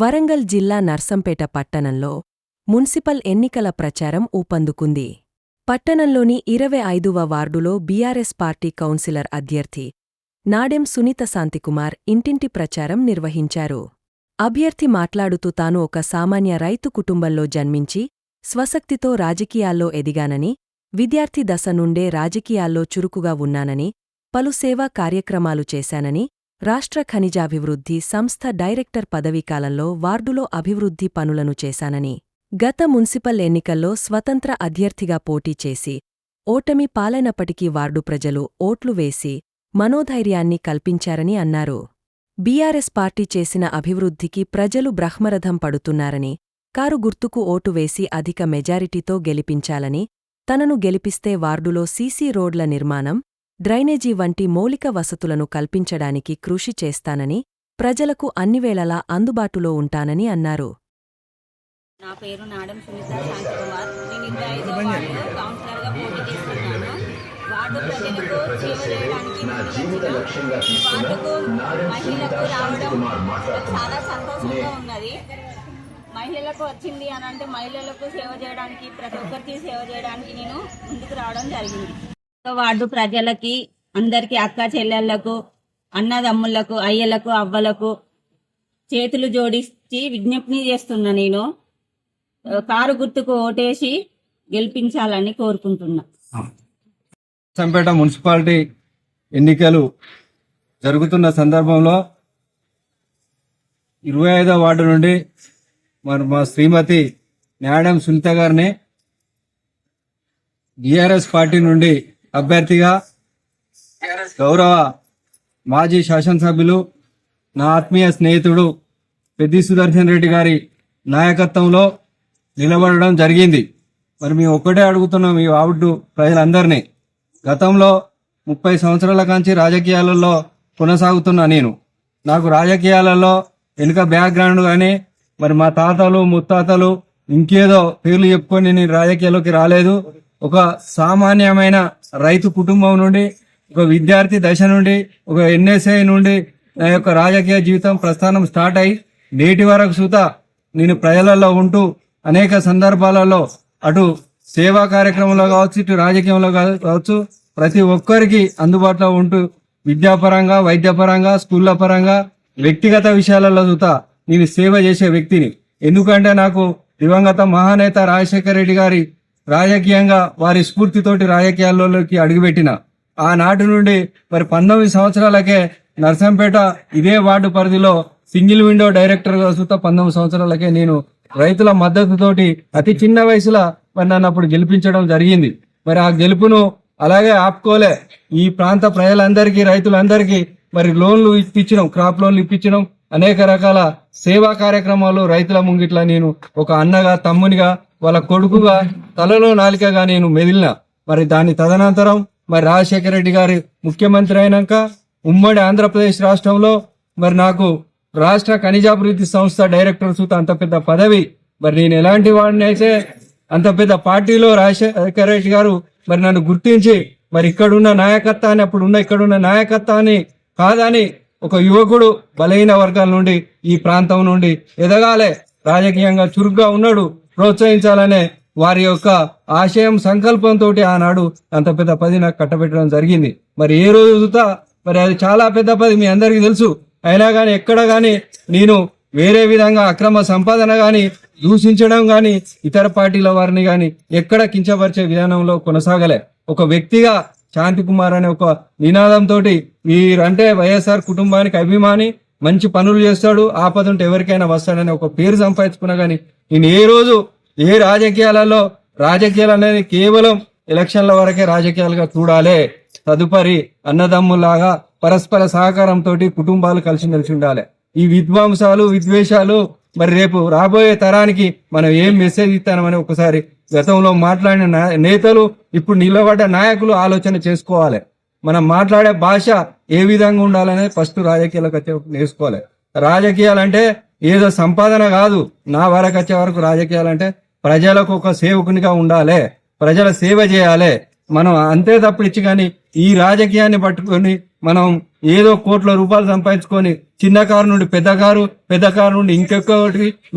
వరంగల్ జిల్లా నర్సంపేట పట్టణంలో మున్సిపల్ ఎన్నికల ప్రచారం ఊపందుకుంది. పట్టణంలోని 25వ వార్డులో బీఆర్ఎస్ పార్టీ కౌన్సిలర్ అభ్యర్థి నాడెం సునీత శాంతికుమార్ ఇంటింటి ప్రచారం నిర్వహించారు. అభ్యర్థి మాట్లాడుతూ తాను ఒక సామాన్య రైతు కుటుంబంలో జన్మించి స్వశక్తితో రాజకీయాల్లో ఎదిగానని, విద్యార్థి దశ నుండే రాజకీయాల్లో చురుకుగా ఉన్నానని, పలు సేవా కార్యక్రమాలు చేశానని, రాష్ట్ర ఖనిజాభివృద్ధి సంస్థ డైరెక్టర్ పదవీకాలంలో వార్డులో అభివృద్ధి పనులను చేశానని, గత మున్సిపల్ ఎన్నికల్లో స్వతంత్ర అభ్యర్థిగా పోటీ చేసి ఓటమి పాలైనప్పటికీ వార్డు ప్రజలు ఓట్లు వేసి మనోధైర్యాన్ని కల్పించారని అన్నారు. బీఆర్ఎస్ పార్టీ చేసిన అభివృద్ధికి ప్రజలు బ్రహ్మరథం పడుతున్నారని, కారు గుర్తుకు ఓటు వేసి అధిక మెజారిటీతో గెలిపించాలని, తనను గెలిపిస్తే వార్డులో సీసీ రోడ్ల నిర్మాణం, డ్రైనేజీ వంటి మౌలిక వసతులను కల్పించడానికి కృషి చేస్తానని, ప్రజలకు అన్నివేళలా అందుబాటులో ఉంటానని అన్నారు. నా పేరు నాడెం సునీత శాంతికుమార్. నేను 25వ వార్డులో కౌన్సిలర్గా పోటీ చేస్తున్నాను. వార్డు ప్రజలకు సేవ చేయడానికి వార్డుకు మహిళలకు రావడం చాలా సంతోషంగా ఉన్నది. మహిళలకు వచ్చింది అని అంటే మహిళలకు సేవ చేయడానికి, ప్రతి ఒక్కరికి సేవ చేయడానికి నేను ముందుకు రావడం జరిగింది. వార్డు ప్రజలకి అందరికీ, అక్క చెల్లెళ్లకు, అన్నదమ్ములకు, అయ్యలకు, అవ్వలకు చేతులు జోడించి విజ్ఞప్తి చేస్తున్నా. నేను కారు గుర్తుకు ఓటేసి గెలిపించాలని కోరుకుంటున్నా. నర్సంపేట మున్సిపాలిటీ ఎన్నికలు జరుగుతున్న సందర్భంలో 25వ వార్డు నుండి మా శ్రీమతి నాడెం సునీత గారిని బీఆర్ఎస్ పార్టీ నుండి అభ్యర్థిగా గౌరవ మాజీ శాసనసభ్యులు, నా ఆత్మీయ స్నేహితుడు పెద్ది సుదర్శన్ రెడ్డి గారి నాయకత్వంలో నిలబడడం జరిగింది. మరి మేము ఒక్కటే అడుగుతున్నాం ఈ వార్డు ప్రజలందరినీ. గతంలో 30 సంవత్సరాల కాంచి రాజకీయాలలో కొనసాగుతున్నా నేను. నాకు రాజకీయాలలో వెనుక బ్యాక్గ్రౌండ్ కానీ, మరి మా తాతలు ముత్తాతలు ఇంకేదో పేర్లు చెప్పుకొని నేను రాజకీయాల్లోకి రాలేదు. ఒక సామాన్యమైన రైతు కుటుంబం నుండి, ఒక విద్యార్థి దశ నుండి, ఒక ఎన్ఎస్ఐ నుండి నా యొక్క రాజకీయ జీవితం ప్రస్థానం స్టార్ట్ అయి నేటి వరకు సుత నేను ప్రజలలో ఉంటూ అనేక సందర్భాలలో అటు సేవా కార్యక్రమంలో కావచ్చు, ఇటు రాజకీయంలో కావచ్చు, ప్రతి ఒక్కరికి అందుబాటులో ఉంటూ విద్యాపరంగా, వైద్యపరంగా, స్కూళ్ల పరంగా, వ్యక్తిగత విషయాలలో సుత నేను సేవ చేసే వ్యక్తిని. ఎందుకంటే నాకు దివంగత మహానేత రాజశేఖర రెడ్డి గారి రాజకీయంగా వారి స్ఫూర్తితోటి రాజకీయాల్లోకి అడుగుపెట్టిన ఆనాటి నుండి మరి 19 సంవత్సరాలకే నర్సంపేట ఇదే వార్డు పరిధిలో సింగిల్ విండో డైరెక్టర్ గా సుత 19 సంవత్సరాలకే నేను రైతుల మద్దతుతోటి అతి చిన్న వయసులో మరి నన్ను అప్పుడు గెలిపించడం జరిగింది. మరి ఆ గెలుపును అలాగే ఆపుకోలే. ఈ ప్రాంత ప్రజలందరికీ, రైతులందరికీ మరి లోన్లు ఇప్పించడం, క్రాప్ లోన్లు ఇప్పించడం, అనేక రకాల సేవా కార్యక్రమాలు రైతుల ముంగిట్లా నేను ఒక అన్నగా, తమ్మునిగా, వాళ్ళ కొడుకుగా, తలలో నాలికగా నేను మెదిలిన. మరి దాని తదనంతరం మరి రాజశేఖర రెడ్డి గారి ముఖ్యమంత్రి అయినాక ఉమ్మడి ఆంధ్రప్రదేశ్ రాష్ట్రంలో మరి నాకు రాష్ట్ర ఖనిజాభివృద్ధి సంస్థ డైరెక్టర్ సుత అంత పెద్ద పదవి. మరి నేను ఎలాంటి వాడిని అయితే అంత పెద్ద పార్టీలో రాజశేఖర రెడ్డి గారు మరి నన్ను గుర్తించి మరి ఇక్కడున్న నాయకత్వాన్ని, అప్పుడున్న ఇక్కడున్న నాయకత్వాన్ని కాదని ఒక యువకుడు బలహీన వర్గాల నుండి ఈ ప్రాంతం నుండి ఎదగాలే, రాజకీయంగా చురుగ్గా ఉన్నాడు, ప్రోత్సహించాలనే వారి యొక్క ఆశయం, సంకల్పంతో ఆనాడు అంత పెద్ద పది నాకు కట్టబెట్టడం జరిగింది. మరి ఏ రోజు మరి అది చాలా పెద్ద పది మీ అందరికీ తెలుసు. అయినా కానీ ఎక్కడ కానీ నేను వేరే విధంగా అక్రమ సంపాదన కానీ, దూషించడం కానీ, ఇతర పార్టీల వారిని కానీ ఎక్కడ కించపరిచే విధానంలో కొనసాగలే. ఒక వ్యక్తిగా శాంతికుమార్ అనే ఒక నినాదంతో వీరంటే వైఎస్ఆర్ కుటుంబానికి అభిమాని, మంచి పనులు చేస్తాడు, ఆపదుంటే ఎవరికైనా వస్తాడని ఒక పేరు సంపాదించుకున్నా గానీ నేను ఏ రోజు ఏ రాజకీయాలు అనేది కేవలం ఎలక్షన్ల వరకే రాజకీయాలుగా చూడాలి. తదుపరి అన్నదమ్ములాగా పరస్పర సహకారంతో కుటుంబాలు కలిసి ఉండాలి. ఈ విధ్వంసాలు, విద్వేషాలు మరి రేపు రాబోయే తరానికి మనం ఏం మెసేజ్ ఇస్తామని ఒకసారి గతంలో మాట్లాడిన నేతలు, ఇప్పుడు నిలబడ్డ నాయకులు ఆలోచన చేసుకోవాలి. మనం మాట్లాడే భాష ఏ విధంగా ఉండాలనేది ఫస్ట్ రాజకీయాలకు వచ్చే నేర్చుకోవాలి. రాజకీయాలంటే ఏదో సంపాదన కాదు. నా వరకు వచ్చే వరకు రాజకీయాలంటే ప్రజలకు ఒక సేవకునిగా ఉండాలి, ప్రజల సేవ చేయాలి. మనం అంతే తప్పిచ్చి కానీ ఈ రాజకీయాన్ని పట్టుకొని మనం ఏదో కోట్ల రూపాయలు సంపాదించుకొని చిన్న కారు నుండి పెద్ద కారు, పెద్ద కారు నుండి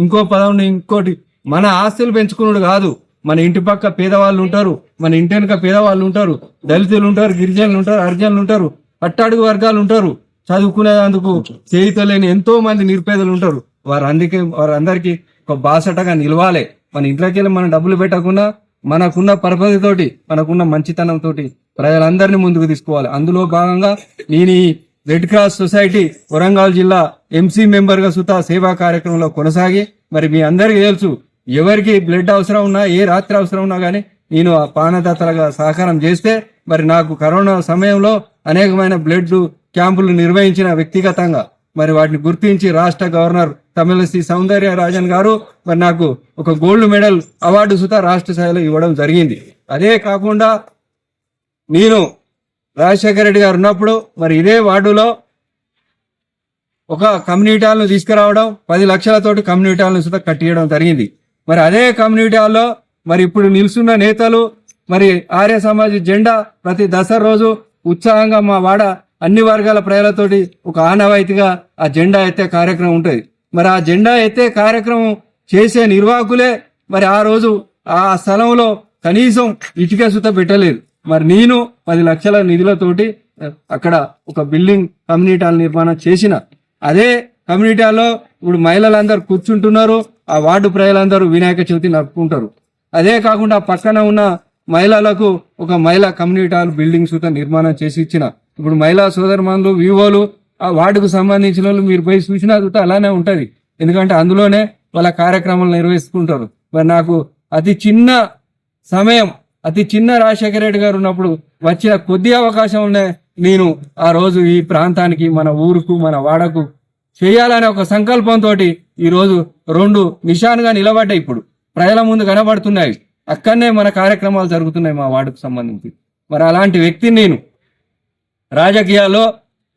ఇంకో పదం నుండి ఇంకోటి మన ఆస్తులు పెంచుకున్నాడు కాదు. మన ఇంటి పక్క పేదవాళ్ళు ఉంటారు, మన ఇంటి వెనుక పేదవాళ్ళు ఉంటారు, దళితులు ఉంటారు, గిరిజనులు ఉంటారు, హరిజనులు ఉంటారు, అట్టడుగు వర్గాలు ఉంటారు, చదువుకునేందుకు చేయుతలేని ఎంతో మంది నిరుపేదలు ఉంటారు. వారందరికీ ఒక బాసటగా నిలవాలి. మన ఇంట్లోకి వెళ్ళి మనం డబ్బులు పెట్టకుండా మనకున్న పరపతితోటి, మనకున్న మంచితనంతో ప్రజలందరినీ ముందుకు తీసుకోవాలి. అందులో భాగంగా నేను ఈ రెడ్ క్రాస్ సొసైటీ వరంగల్ జిల్లా ఎంసీ మెంబర్ గా సుతా సేవా కార్యక్రమంలో కొనసాగి, మరి మీ అందరికీ తెలుసు, ఎవరికి బ్లడ్ అవసరం ఉన్నా, ఏ రాత్రి అవసరం ఉన్నా గానీ నేను ఆ పానదాతలుగా సహకారం చేస్తే, మరి నాకు కరోనా సమయంలో అనేకమైన బ్లడ్ క్యాంపులు నిర్వహించిన వ్యక్తిగతంగా మరి వాటిని గుర్తించి రాష్ట్ర గవర్నర్ తమిళసి సౌందర్యరాజన్ గారు మరి నాకు ఒక గోల్డ్ మెడల్ అవార్డు సుతా రాష్ట్ర స్థాయిలో ఇవ్వడం జరిగింది. అదే కాకుండా నేను రాజశేఖర రెడ్డి గారు ఉన్నప్పుడు మరి ఇదే వార్డులో ఒక కమ్యూనిటీ హాల్ను తీసుకురావడం, 10 లక్షలతోటి కమ్యూనిటీ హాల్ను సుతా కట్టియడం జరిగింది. మరి అదే కమ్యూనిటీ హాల్లో మరి ఇప్పుడు నిలుస్తున్న నేతలు మరి ఆర్య సమాజ్ జెండా ప్రతి దసరా రోజు ఉత్సాహంగా మా వాడ అన్ని వర్గాల ప్రజలతోటి ఒక ఆనవాయితీగా ఆ జెండా ఎత్తే కార్యక్రమం ఉంటుంది. మరి ఆ జెండా ఎత్తే కార్యక్రమం చేసే నిర్వాహకులే మరి ఆ రోజు ఆ స్థలంలో కనీసం ఇటుక సుత పెట్టలేదు. మరి నేను 10 లక్షల నిధులతోటి అక్కడ ఒక బిల్డింగ్ కమ్యూనిటీ హాల్ నిర్మాణం చేసిన. అదే కమ్యూనిటీ హాల్లో ఇప్పుడు మహిళలందరూ కూర్చుంటున్నారు, ఆ వార్డు ప్రజలందరూ వినాయక చవితి నడుపుకుంటారు. అదే కాకుండా పక్కన ఉన్న మహిళలకు ఒక మహిళా కమ్యూనిటీ హాల్ బిల్డింగ్ సుత నిర్మాణం చేసి ఇచ్చిన. ఇప్పుడు మహిళా సోదరుమణులు, వివోలు, ఆ వార్డుకు సంబంధించిన వాళ్ళు మీరు పోయి చూసినా చూస్తే అలానే ఉంటది. ఎందుకంటే అందులోనే వాళ్ళ కార్యక్రమాలు నిర్వహిస్తుంటారు. మరి నాకు అతి చిన్న సమయం, అతి చిన్న రాజశేఖర రెడ్డి గారు ఉన్నప్పుడు వచ్చిన కొద్ది అవకాశంలోనే నేను ఆ రోజు ఈ ప్రాంతానికి, మన ఊరుకు, మన వాడకు చేయాలనే ఒక సంకల్పంతో ఈ రోజు 2 నిశాన్గా నిలబడ్డాయి. ఇప్పుడు ప్రజల ముందు కనబడుతున్నాయి. అక్కడనే మన కార్యక్రమాలు జరుగుతున్నాయి మా వార్డుకు సంబంధించి. మరి అలాంటి వ్యక్తిని నేను రాజకీయాల్లో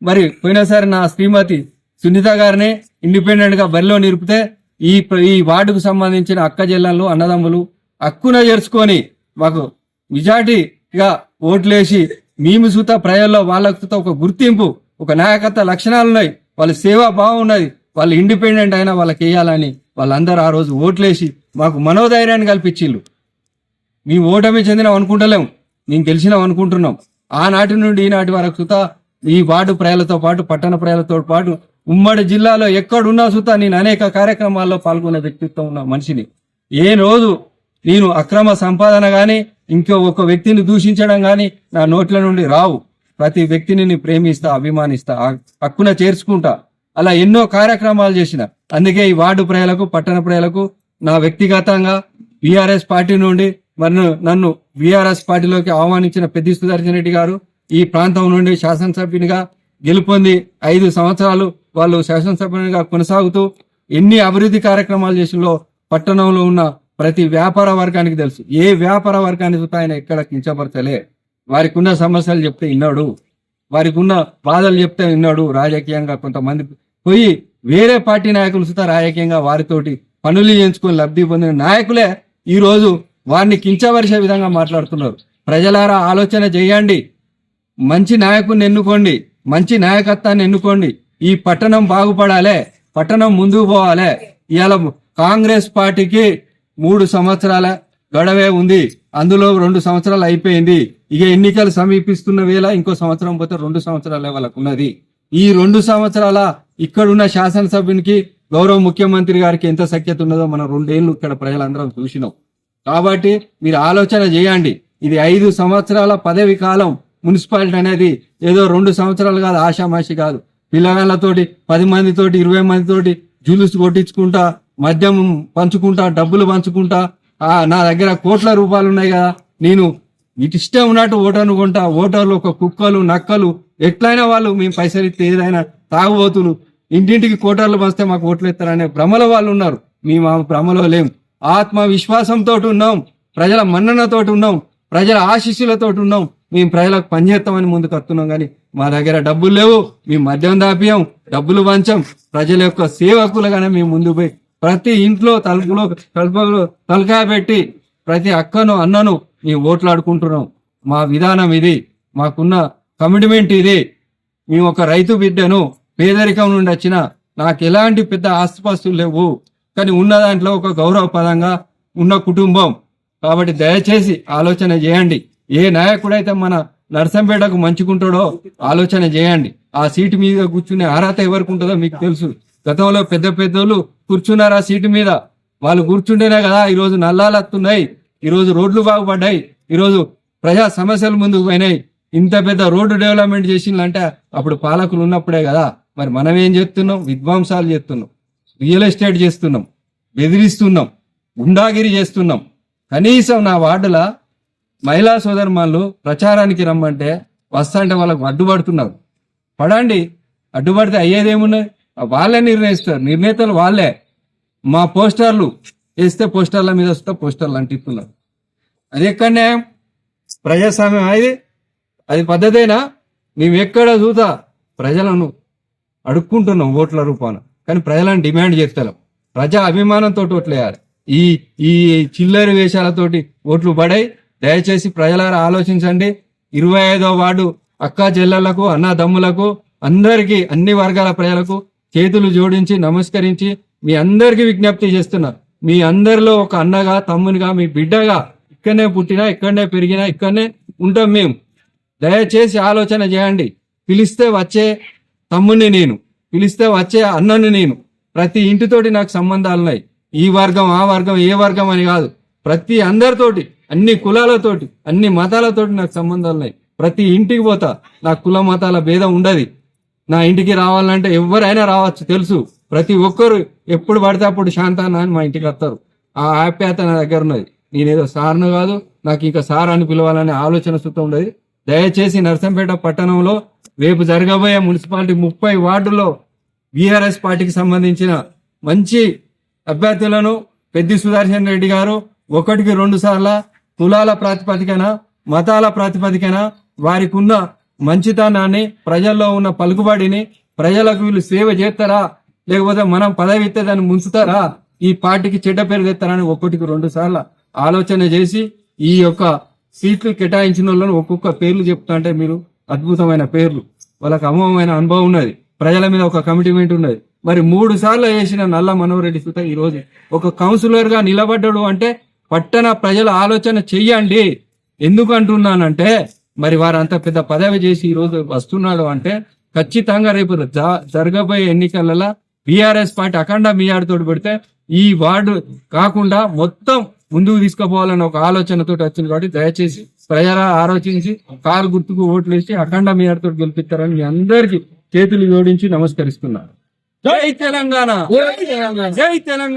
మరి పోయినసారి నా శ్రీమతి సునీత గారిని ఇండిపెండెంట్ గా బరిలో నిలిపితే ఈ వార్డుకు సంబంధించిన అక్క జిల్లాలు, అన్నదమ్ములు హక్కున చేర్చుకొని మాకు మెజార్టీగా ఓట్లేసి మేము సుత ప్రజల్లో వాళ్ళకు సుత ఒక గుర్తింపు, ఒక నాయకత్వ లక్షణాలు ఉన్నాయి, వాళ్ళ సేవా భావం ఉన్నది, వాళ్ళు ఇండిపెండెంట్ అయినా వాళ్ళకి వేయాలని వాళ్ళందరూ ఆ రోజు ఓట్లేసి మాకు మనోధైర్యాన్ని కల్పించిళ్ళు. మేము ఓటమి చెందినాం అనుకుంటలేము, మేము గెలిచినాం అనుకుంటున్నాం. ఆనాటి నుండి ఈనాటి వరకు సుత ఈ వార్డు ప్రజలతో పాటు, పట్టణ ప్రజలతో పాటు ఉమ్మడి జిల్లాలో ఎక్కడున్నా సుత నేను అనేక కార్యక్రమాల్లో పాల్గొనే వ్యక్తిత్వం ఉన్న మనిషిని. ఏ రోజు నేను అక్రమ సంపాదన గాని, ఇంకో ఒక వ్యక్తిని దూషించడం గాని నా నోట్ల నుండి రావు. ప్రతి వ్యక్తిని నేను ప్రేమిస్తా, అభిమానిస్తా, హక్కున చేర్చుకుంటా. అలా ఎన్నో కార్యక్రమాలు చేసిన. అందుకే ఈ వార్డు ప్రజలకు, పట్టణ ప్రజలకు నా వ్యక్తిగతంగా బీఆర్ఎస్ పార్టీ నుండి మరి నన్ను బీఆర్ఎస్ పార్టీలోకి ఆహ్వానించిన పెద్ది సుదర్శన్ రెడ్డి గారు ఈ ప్రాంతం నుండి శాసనసభ్యునిగా గెలుపొంది 5 సంవత్సరాలు వాళ్ళు శాసనసభ్యునిగా కొనసాగుతూ ఎన్ని అభివృద్ధి కార్యక్రమాలు చేసినో పట్టణంలో ఉన్న ప్రతి వ్యాపార వర్గానికి తెలుసు. ఏ వ్యాపార వర్గాన్ని చూస్తే ఆయన ఎక్కడ కించపరచలే. వారికి ఉన్న సమస్యలు చెప్తే విన్నాడు, వారికి ఉన్న బాధలు చెప్తే విన్నాడు. రాజకీయంగా కొంతమంది పోయి వేరే పార్టీ నాయకులు సుతా రాజకీయంగా వారితోటి పనులు చేయించుకొని లబ్ధి పొందిన నాయకులే ఈ రోజు వారిని కించపరిచే విధంగా మాట్లాడుతున్నారు. ప్రజలారా ఆలోచన చేయండి, మంచి నాయకుడిని ఎన్నుకోండి, మంచి నాయకత్వాన్ని ఎన్నుకోండి. ఈ పట్టణం బాగుపడాలే, పట్టణం ముందుకు పోవాలే. ఇవాళ కాంగ్రెస్ పార్టీకి 3 సంవత్సరాల గడవే ఉంది, అందులో 2 సంవత్సరాలు అయిపోయింది. ఇక ఎన్నికలు సమీపిస్తున్న వేళ ఇంకో సంవత్సరం పోతే 2 సంవత్సరాలే వాళ్ళకు ఉన్నది. ఈ 2 సంవత్సరాల ఇక్కడున్న శాసనసభ్యునికి, గౌరవ ముఖ్యమంత్రి గారికి ఎంత సఖ్యత ఉన్నదో మనం 2 ఏళ్ళు ఇక్కడ ప్రజలందరం చూసినాం. కాబట్టి మీరు ఆలోచన చేయండి. ఇది 5 సంవత్సరాల పదవి కాలం. మున్సిపాలిటీ అనేది ఏదో 2 సంవత్సరాలు కాదు, ఆషామాషి కాదు. పిల్లగాళ్ళతోటి 10 మందితోటి 20 మందితోటి జులుసు కొట్టించుకుంటా, మద్యం పంచుకుంటా, డబ్బులు పంచుకుంటా, నా దగ్గర కోట్ల రూపాయలు ఉన్నాయి కదా, నేను ఇష్టం ఉన్నట్టు ఓటర్ను కొంటా. ఓటర్లు ఒక కుక్కలు, నక్కలు, ఎట్లయినా వాళ్ళు మేము పైసలు ఇస్తే ఏదైనా తాగుబోతులు ఇంటింటికి కోటర్లు పంచితే మాకు ఓట్లు ఇస్తారనే భ్రమలో వాళ్ళు ఉన్నారు. మేము ఆ భ్రమలో లేం. ఆత్మవిశ్వాసంతో ఉన్నాం, ప్రజల మన్ననతోటి ఉన్నాం, ప్రజల ఆశీస్సులతో ఉన్నాం. మేము ప్రజలకు పనిచేస్తామని ముందుకు వస్తున్నాం. కానీ మా దగ్గర డబ్బులు లేవు, మేము మద్యం దాపియం, డబ్బులు పంచం. ప్రజల యొక్క సేవకులుగానే మేము ముందు పోయి ప్రతి ఇంట్లో తలుపులో తలకాయ పెట్టి ప్రతి అక్కను, అన్నను మేము ఓట్లాడుకుంటున్నాం. మా విధానం ఇది, మాకున్న కమిట్మెంట్ ఇది. మేము ఒక రైతు బిడ్డను, పేదరికం నుండి వచ్చిన, నాకు ఎలాంటి పెద్ద ఆస్తిపాస్తులు లేవు, కానీ ఉన్న దాంట్లో ఒక గౌరవపదంగా ఉన్న కుటుంబం. కాబట్టి దయచేసి ఆలోచన చేయండి. ఏ నాయకుడైతే మన నర్సంపేటకు మంచుకుంటాడో ఆలోచన చేయండి. ఆ సీటు మీద కూర్చునే అర్హత ఎవరికి ఉంటుందో మీకు తెలుసు. గతంలో పెద్ద పెద్దోళ్ళు కూర్చున్నారు ఆ సీటు మీద. వాళ్ళు కూర్చుంటేనే కదా ఈరోజు నల్లాలు వస్తున్నాయి, ఈరోజు రోడ్లు బాగుపడ్డాయి, ఈరోజు ప్రజా సమస్యలు ముందుకు పోయినాయి. ఇంత పెద్ద రోడ్డు డెవలప్మెంట్ చేసిందంటే అప్పుడు పాలకులు ఉన్నప్పుడే కదా. మరి మనం ఏం చేస్తున్నాం? విధ్వంసాలు చేస్తున్నాం, రియల్ ఎస్టేట్ చేస్తున్నాం, బెదిరిస్తున్నాం, గుండాగిరి చేస్తున్నాం. కనీసం నా వార్డుల మహిళా సోదరుమాళ్ళు ప్రచారానికి రమ్మంటే వస్తాంటే వాళ్ళకు అడ్డుపడుతున్నారు. పడండి, అడ్డుపడితే అయ్యేదేమున్నది? వాళ్ళే నిర్ణయిస్తారు, నిర్ణేతలు వాళ్ళే. మా పోస్టర్లు వేస్తే పోస్టర్ల మీద వస్తే పోస్టర్లు అంటిస్తున్నారు. అది ఎక్కడ న్యాయం? ప్రజాస్వామ్యం అది పద్ధతేనా? మేము ఎక్కడ చూతా ప్రజలను అడుక్కుంటున్నాం ఓట్ల రూపాన, కానీ ప్రజలను డిమాండ్ చేస్తాం. ప్రజా అభిమానంతో ఓట్లు వేయాలి. ఈ ఈ చిల్లరి వేషాలతోటి ఓట్లు పడాయి. దయచేసి ప్రజలారా ఆలోచించండి. 25వ వార్డు అక్కా చెల్లెళ్లకు, అన్నదమ్ములకు, అందరికీ, అన్ని వర్గాల ప్రజలకు చేతులు జోడించి నమస్కరించి మీ అందరికీ విజ్ఞప్తి చేస్తున్నా. మీ అందరిలో ఒక అన్నగా, తమ్మునిగా, మీ బిడ్డగా, ఇక్కడనే పుట్టినా, ఇక్కడనే పెరిగినా, ఇక్కడనే ఉంటాం మేము. దయచేసి ఆలోచన చేయండి. పిలిస్తే వచ్చే తమ్ముని నేను, పిలిస్తే వచ్చే అన్నని నేను. ప్రతి ఇంటితోటి నాకు సంబంధాలున్నాయి. ఈ వర్గం, ఆ వర్గం, ఏ వర్గం అని కాదు. ప్రతి అందరితోటి, అన్ని కులాలతోటి, అన్ని మతాలతోటి నాకు సంబంధాలున్నాయి. ప్రతి ఇంటికి పోతా. నాకు కుల మతాల భేదం ఉండదు. నా ఇంటికి రావాలంటే ఎవరైనా రావచ్చు, తెలుసు. ప్రతి ఒక్కరు ఎప్పుడు పడితే అప్పుడు శాంతాన్న అని మా ఇంటికి వస్తారు. ఆ ఆప్యాయత నా దగ్గర ఉన్నది. నేనేదో సార్ను కాదు, నాకు ఇంకా సార్ అని పిలవాలనే ఆలోచన సుతం ఉండదు. దయచేసి నర్సంపేట పట్టణంలో రేపు జరగబోయే మున్సిపాలిటీ 30 వార్డుల్లో బీఆర్ఎస్ పార్టీకి సంబంధించిన మంచి అభ్యర్థులను పెద్ది సుదర్శన్ రెడ్డి గారు 1కి 2 సార్ల కులాల ప్రాతిపదికన, మతాల ప్రాతిపదికన వారికి ఉన్న మంచితనాన్ని, ప్రజల్లో ఉన్న పలుకుబడిని, ప్రజలకు వీళ్ళు సేవ చేస్తారా లేకపోతే మనం పదవి ఇస్తే దాన్ని ముంచుతారా, ఈ పార్టీకి చెడ్డ పేరు తెస్తారని 1కి 2 సార్లు ఆలోచన చేసి ఈ యొక్క సీట్లు కేటాయించిన వాళ్ళని ఒక్కొక్క పేర్లు చెప్తా అంటే మీరు అద్భుతమైన పేర్లు, వాళ్ళకి అమోఘమైన అనుభవం ఉన్నది, ప్రజల మీద ఒక కమిట్మెంట్ ఉన్నది. మరి 3 సార్లు వేసిన నల్ల మనోహర్ రెడ్డి సుత ఈ రోజు ఒక కౌన్సిలర్ గా నిలబడ్డాడు అంటే పట్టణ ప్రజల ఆలోచన చెయ్యండి. ఎందుకు అంటున్నానంటే మరి వారు అంత పెద్ద పదవి చేసి ఈ రోజు వస్తున్నాడు అంటే ఖచ్చితంగా రేపు జరగబోయే ఎన్నికలలో బీఆర్ఎస్ పార్టీ అఖండ మీయాడుతోటి పెడితే ఈ వార్డు కాకుండా మొత్తం ముందుకు తీసుకుపోవాలని ఒక ఆలోచనతో వచ్చింది. కాబట్టి దయచేసి ప్రజల ఆలోచించి కారు గుర్తుకు ఓట్లు వేసి అఖండ మీయాడుతో గెలిపిస్తారని మీ అందరికీ చేతులు జోడించి నమస్కరిస్తున్నారు. జై తెలంగాణ, జై తెలంగాణ.